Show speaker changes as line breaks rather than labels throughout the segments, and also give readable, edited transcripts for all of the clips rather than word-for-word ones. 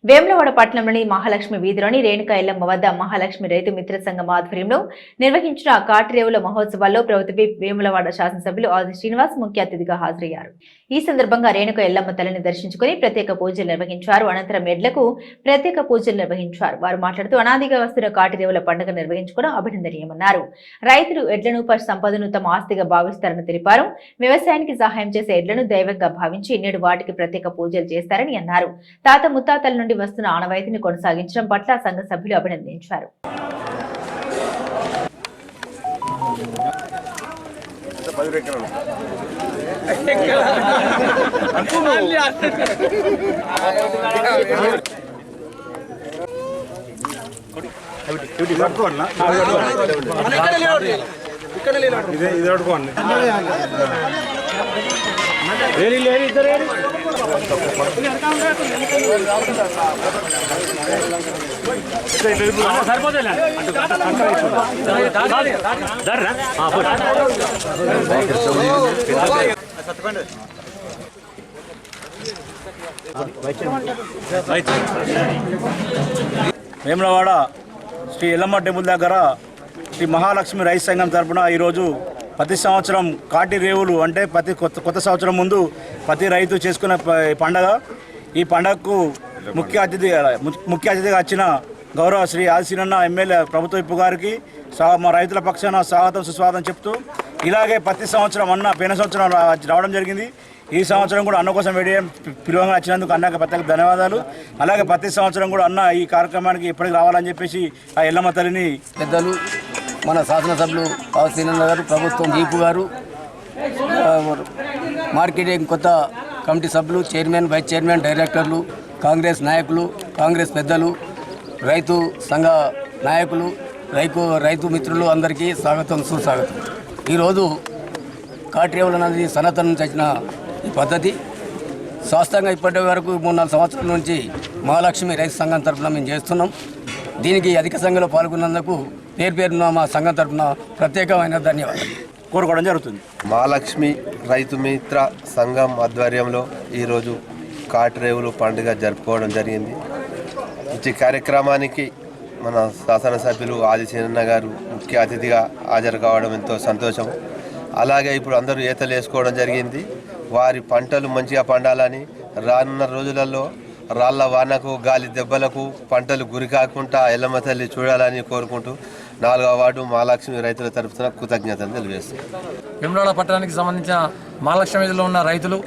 వేములవాడ పట్టణంలోని మహాలక్ష్మి వీధిలోని రేణుకా ఎల్లమ్మ వద్ద మహాలక్ష్మి రైతు మిత్ర సంఘం ఆధ్వర్యంలో నిర్వహించిన కాటిరేవుల మహోత్సవాల్లో ప్రభుత్వ వేములవాడ శాసనసభ్యులు ఆది శ్రీనివాస్ ముఖ్య అతిథిగా హాజరయ్యారు. ఈ సందర్భంగా రేణుకా ఎల్లమ్మ తల్లిని దర్శించుకుని ప్రత్యేక పూజలు నిర్వహించారు. అనంతరం ఎడ్లకు ప్రత్యేక పూజలు నిర్వహించారు. వారు మాట్లాడుతూ అనాదిగా వస్తున్న కాటిరేవుల పండుగ నిర్వహించుకోవడం అభినందనీయమన్నారు. రైతులు ఎడ్లను పశు సంపదను తమ ఆస్తిగా భావిస్తారని తెలిపారు. వ్యవసాయానికి సహాయం చేసే ఎడ్లను దైవంగా భావించి నేడు వాటికి ప్రత్యేక పూజలు చేస్తారని అన్నారు. తాత ముత్తాతల నుండి వస్తున్న ఆనవాయితీని కొనసాగించడం పట్ల సంఘ సభ్యులు అభినందించారు.
వేములవాడ శ్రీ ఎల్లమ్మ టెంపుల్ దగ్గర శ్రీ మహాలక్ష్మి రైతు సంఘం తరపున ఈరోజు ప్రతి సంవత్సరం కాటి రేవులు అంటే ప్రతి కొత్త సంవత్సరం ముందు ప్రతి రైతు చేసుకునే పండగ. ఈ పండగకు ముఖ్య అతిథిగా వచ్చిన గౌరవ శ్రీ ఆది శ్రీనన్న ఎమ్మెల్యే ప్రభుత్వ విప్పు గారికి మా రైతుల పక్షాన స్వాగతం సుస్వాగతం చెప్తూ ఇలాగే ప్రతి సంవత్సరం పోయిన సంవత్సరం రావడం జరిగింది. ఈ సంవత్సరం కూడా అన్న కోసం పిలువగా వచ్చినందుకు అన్నకి ప్రత్యేక ధన్యవాదాలు. అలాగే ప్రతి సంవత్సరం కూడా అన్న ఈ కార్యక్రమానికి ఎప్పటికి రావాలని చెప్పేసి ఆ ఎల్లమ్మ తల్లిని
పెద్దలు మన శాసనసభ్యులు ఆది శ్రీనన్న గారు, ప్రభుత్వం వీపు గారు, మార్కెటింగ్ కొత్త కమిటీ సభ్యులు, చైర్మన్, వైస్ చైర్మన్, డైరెక్టర్లు, కాంగ్రెస్ నాయకులు, కాంగ్రెస్ పెద్దలు, రైతు సంఘ నాయకులు, రైతు మిత్రులు అందరికీ స్వాగతం సుస్వాగతం. ఈరోజు కాటిరేవులు అనేది సనాతనం నుంచి వచ్చిన ఈ పద్ధతి శాస్త్రంగా ఇప్పటి వరకు 3-4 సంవత్సరాల నుంచి మహాలక్ష్మి రైతు సంఘం తరఫున మేము చేస్తున్నాం. దీనికి అధిక సంఖ్యలో పాల్గొన్నందుకు పేరున మా సంఘం తరఫున ప్రత్యేకమైన ధన్యవాదాలు
కోరుకోవడం జరుగుతుంది.
మహాలక్ష్మి రైతు మిత్ర సంఘం ఆధ్వర్యంలో ఈరోజు కాటిరేవులు పండుగ జరుపుకోవడం జరిగింది. ఈ కార్యక్రమానికి మన శాసనసభ్యులు ఆది శ్రీనన్న గారు ముఖ్య అతిథిగా హాజరు కావడం ఎంతో సంతోషం. అలాగే ఇప్పుడు అందరూ ఈతలు వేసుకోవడం జరిగింది. వారి పంటలు మంచిగా పండాలని, రానున్న రోజులలో రాళ్ల వానకు గాలి దెబ్బలకు పంటలు గురి కాకుండా ఎల్లమ్మ తల్లి చూడాలని కోరుకుంటూ 4వ వార్డు మహాలక్ష్మి రైతుల తరఫున కృతజ్ఞతలు తెలియజేస్తారు.
వేములవాడ పట్టణానికి సంబంధించిన మహాలక్ష్మి వీధిలో ఉన్న రైతులు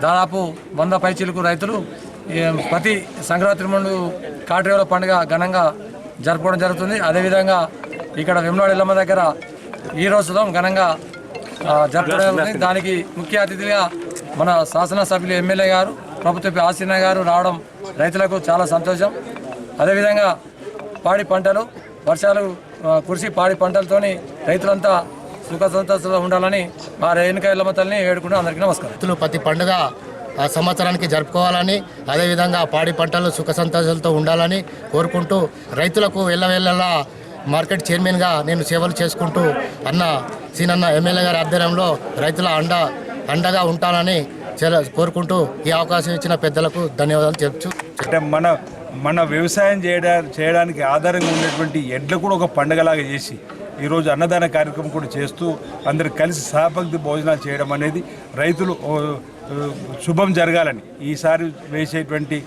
దాదాపు 100 పైచీలకు రైతులు ప్రతి సంక్రాంతి ముందు కాటిరేవుల పండుగ ఘనంగా జరుపుకోవడం జరుగుతుంది. అదేవిధంగా ఇక్కడ వేములవాడ ఎల్లమ్మ దగ్గర ఈ రోజు ఘనంగా జరుపుకోవడం జరుగుతుంది. దానికి ముఖ్య అతిథిగా మన శాసనసభ్యులు ఎమ్మెల్యే గారు, ప్రభుత్వ ఆశీన గారు రావడం రైతులకు చాలా సంతోషం. అదేవిధంగా పాడి పంటలు వర్షాలు కురిసి పాడి పంటలతోని రైతులంతా సుఖ సంతోషంగా ఉండాలని మా రేణుకా ఎల్లమ్మ తల్లిని వేడుకుంటూ అందరికీ నమస్కారం.
రైతులు ప్రతి పండుగ సంవత్సరానికి జరుపుకోవాలని, అదేవిధంగా పాడి పంటలు సుఖ సంతోషాలతో ఉండాలని కోరుకుంటూ రైతులకు వెళ్ళవేళ్ళలా మార్కెట్ చైర్మన్గా నేను సేవలు చేసుకుంటూ అన్న సీనన్న ఎమ్మెల్యే గారి ఆధ్వర్యంలో రైతుల అండగా ఉంటానని కోరుకుంటూ ఈ అవకాశం ఇచ్చిన పెద్దలకు ధన్యవాదాలు చెప్తూ
అంటే మన వ్యవసాయం చేయడానికి ఆధారంగా ఉన్నటువంటి ఎడ్లు కూడా ఒక పండుగలాగా చేసి ఈరోజు అన్నదాన కార్యక్రమం కూడా చేస్తూ అందరు కలిసి సహపంక్తి భోజనాలు చేయడం అనేది రైతులు శుభం జరగాలని, ఈసారి వేసేటువంటి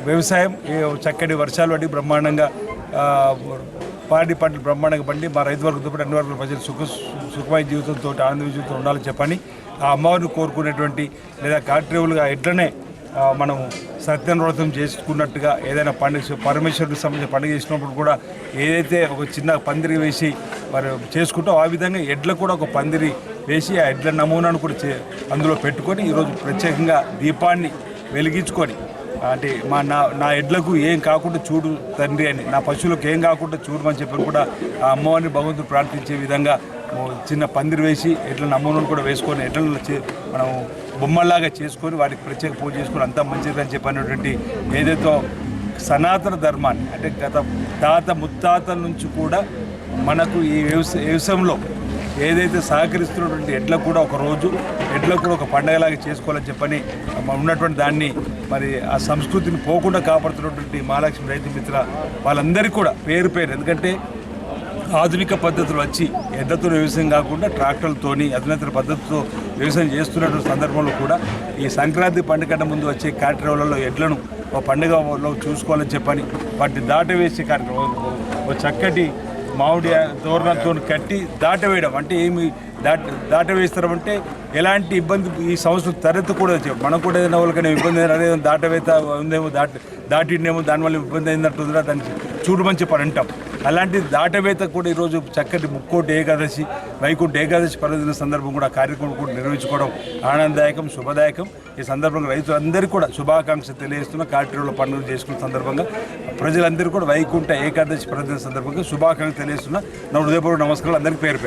వ్యవసాయం చక్కటి వర్షాలు పడి బ్రహ్మాండంగా పాడి పంటలు బ్రహ్మాండంగా పండి మా రైతు వర్గంతో పాటు అన్ని వర్గాల ప్రజలు సుఖమయ జీవితంతో ఆనంద జీవితంతో ఉండాలని చెప్పని ఆ అమ్మవారిని కోరుకునేటువంటి లేదా కాటిరేవులుగా ఎడ్లనే మనం సత్యవ్రతం చేసుకున్నట్టుగా ఏదైనా పండుగ పరమేశ్వరుడికి సంబంధించిన పండుగ చేసినప్పుడు కూడా ఏదైతే ఒక చిన్న పందిరి వేసి మరి చేసుకుంటో ఆ విధంగా ఎడ్లకు కూడా ఒక పందిరి వేసి ఆ ఎడ్ల నమూనాను కూడా అందులో పెట్టుకొని ఈరోజు ప్రత్యేకంగా దీపాన్ని వెలిగించుకొని అంటే నా ఎడ్లకు ఏం కాకుండా చూడు తండ్రి అని, నా పశువులకు ఏం కాకుండా చూడమని చెప్పి కూడా ఆ అమ్మవారిని భగవంతుడు ప్రార్థించే విధంగా చిన్న పందిరి వేసి ఎడ్ల నమూనాను కూడా వేసుకొని ఎడ్లను మనం బొమ్మల్లాగా చేసుకొని వాటికి ప్రత్యేక పూజ చేసుకొని అంతా మంచిదని చెప్పినటువంటి ఏదైతే సనాతన ధర్మాన్ని అంటే గత తాత ముత్తాతల నుంచి కూడా మనకు ఈ వ్యవసాయంలో ఏదైతే సహకరిస్తున్నటువంటి ఎడ్లకు కూడా ఒక రోజు ఎడ్లకు కూడా ఒక పండగలాగా చేసుకోవాలని చెప్పని ఉన్నటువంటి దాన్ని మరి ఆ సంస్కృతిని పోకుండా కాపాడుతున్నటువంటి మహాలక్ష్మి రైతు మిత్ర వాళ్ళందరికీ కూడా పేరు ఎందుకంటే ఆధునిక పద్ధతులు వచ్చి ఎడ్లతో వ్యవసాయం కాకుండా ట్రాక్టర్లతోని అధునాతన పద్ధతితో వ్యవసాయం చేస్తున్నటువంటి సందర్భంలో కూడా ఈ సంక్రాంతి పండుగ కంటే ముందు వచ్చే కార్యక్రమాలలో ఎడ్లను ఒక పండుగలో చూసుకోవాలని చెప్పని వాటిని దాటవేసే కార్యక్రమం ఒక చక్కటి మామిడి తోరణంతో కట్టి దాటవేయడం అంటే ఏమి దాటవేస్తారంటే ఎలాంటి ఇబ్బంది ఈ సంవత్సరం తరగతి కూడా మనకు కూడా ఏదైనా వాళ్ళకైనా ఇబ్బంది అదే దాటవేత ఉందేమో దాటినేమో దానివల్ల ఇబ్బంది అయినట్టుందిరా దానికి చూడమని చెప్పని అంటాం. అలాంటి దాటవేత కూడా ఈరోజు చక్కటి ముక్కోటి ఏకాదశి వైకుంఠ ఏకాదశి పర్వదిన సందర్భం కూడా కార్యక్రమం కూడా నిర్వహించుకోవడం ఆనందదాయకం శుభదాయకం. ఈ సందర్భంగా రైతులందరికీ కూడా శుభాకాంక్షలు తెలియజేస్తున్న కార్తీక పండుగ చేసుకున్న సందర్భంగా ప్రజలందరూ కూడా వైకుంఠ ఏకాదశి పర్వదిన సందర్భంగా శుభాకాంక్షలు తెలియజేస్తున్న నా హృదయపూర్వక నమస్కారాలు అందరికీ పేరు